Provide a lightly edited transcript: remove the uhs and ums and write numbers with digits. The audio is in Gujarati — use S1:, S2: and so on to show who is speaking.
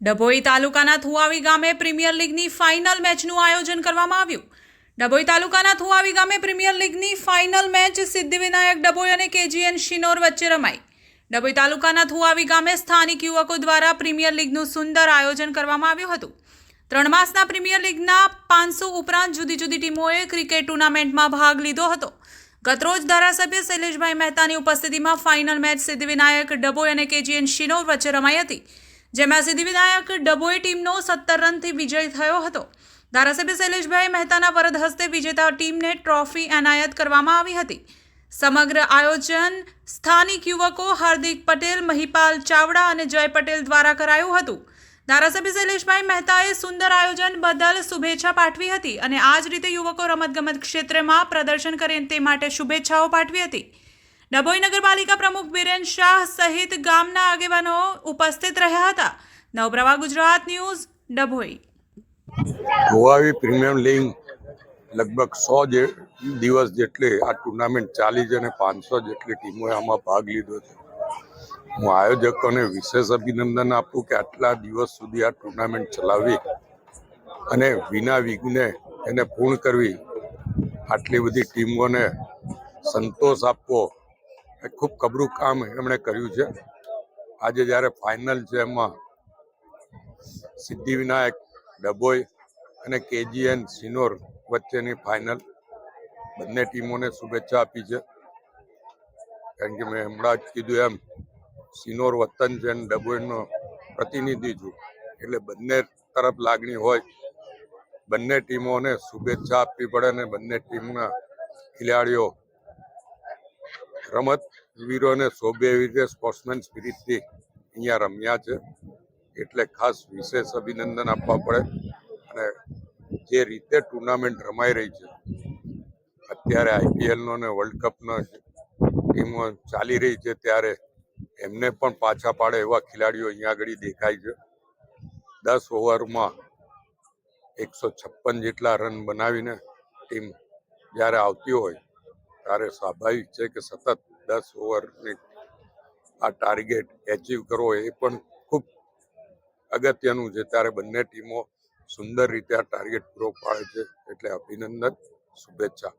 S1: ડભોઈ તાલુકાના થુવાવી ગામે પ્રીમિયર લીગની ફાઇનલ મેચનું આયોજન કરવામાં આવ્યું। ડભોઈ તાલુકાના થુવાવી ગામે પ્રીમિયર લીગની ફાઇનલ મેચ સિદ્ધિવિનાયક ડભોઈ અને કેજીએન શિનોર વચ્ચે રમાઈ। ડભોઈ તાલુકાના થુવાવી ગામે સ્થાનિક યુવકો દ્વારા પ્રીમિયર લીગનું સુંદર આયોજન કરવામાં આવ્યું હતું। 3 માસના પ્રીમિયર લીગના 500 ઉપરાંત જુદી જુદી ટીમોએ ક્રિકેટ ટુર્નામેન્ટમાં ભાગ લીધો હતો। ગતરોજ ધારાસભ્ય શૈલેષભાઈ મહેતાની ઉપસ્થિતિમાં ફાઇનલ મેચ સિદ્ધિવિનાયક ડભોઈ અને કેજીએન શિનોર વચ્ચે રમાઈ હતી, જેમાં સિદ્ધિવિનાયક ડભોઈ ટીમનો 17 રનથી વિજય થયો હતો। ધારાસભ્ય શૈલેષભાઈ મહેતાના વરદ હસ્તે વિજેતા ટીમને ટ્રોફી એનાયત કરવામાં આવી હતી। સમગ્ર આયોજન સ્થાનિક યુવકો હાર્દિક પટેલ, મહિપાલ ચાવડા અને જય પટેલ દ્વારા કરાયું હતું। ધારાસભ્ય શૈલેષભાઈ મહેતાએ સુંદર આયોજન બદલ શુભેચ્છા પાઠવી હતી અને આ જ રીતે યુવકો રમતગમત ક્ષેત્રમાં પ્રદર્શન કરે તે માટે શુભેચ્છાઓ પાઠવી હતી। ડભોઈ નગરપાલિકા પ્રમુખ બિરેન શાહ સહિત ગામના આગેવાનો ઉપસ્થિત રહ્યા હતા। Navpravah Gujarat news Dabhoi.
S2: Thuvavi premier league લગભગ 100 દિવસ જેટલી આ ટુર્નામેન્ટ ચાલી છે અને 500 જેટલી ટીમોએ આમાં ભાગ લીધો છે। હું આયોજકોને વિશેષ અભિનંદન આપું કે આટલા દિવસ સુધી આ ટુર્નામેન્ટ ચલાવી અને વિના વિઘ્ને એને પૂર્ણ કરવી, આટલી બધી ટીમોને સંતોષ આપવો એ ખૂબ કબરું કામ એમણે કર્યું છે। આજે જ્યારે ફાઇનલ છે એમાં સિદ્ધિવિનાયક ડભોઈ અને કેજીએન શિનોર વચ્ચેની ફાઇનલ, બંને ટીમોને શુભેચ્છા આપી છે। કારણ કે મેં હમણાં જ કીધું એમ શિનોર વતન છે અને ડભોઈનો પ્રતિનિધિ છું, એટલે બંને તરફ લાગણી હોય। બંને ટીમોને શુભેચ્છા આપવી પડે અને બંને ટીમના ખેલાડીઓ રમતવીરોને શોભે એવી રીતે સ્પોર્ટ્સમેન સ્પિરિટથી અહીંયા રમ્યા છે, એટલે ખાસ વિશેષ અભિનંદન આપવા પડે। અને જે રીતે ટુર્નામેન્ટ રમાઈ રહી છે અત્યારે આઈપીએલનો અને વર્લ્ડ કપનો ટીમો ચાલી રહી છે, ત્યારે એમને પણ પાછા પાડે એવા ખેલાડીઓ અહીંયા આગળ દેખાય છે। 10 ઓવરમાં 156 જેટલા રન બનાવીને ટીમ જ્યારે આવતી હોય ત્યારે સ્વાભાવિક છે કે સતત 10 ઓવરની આ ટાર્ગેટ એચીવ કરવો એ પણ ખૂબ અગત્યનું છે। ત્યારે બંને ટીમો સુંદર રીતે આ ટાર્ગેટ પૂરો પાડે છે, એટલે અભિનંદન, શુભેચ્છા।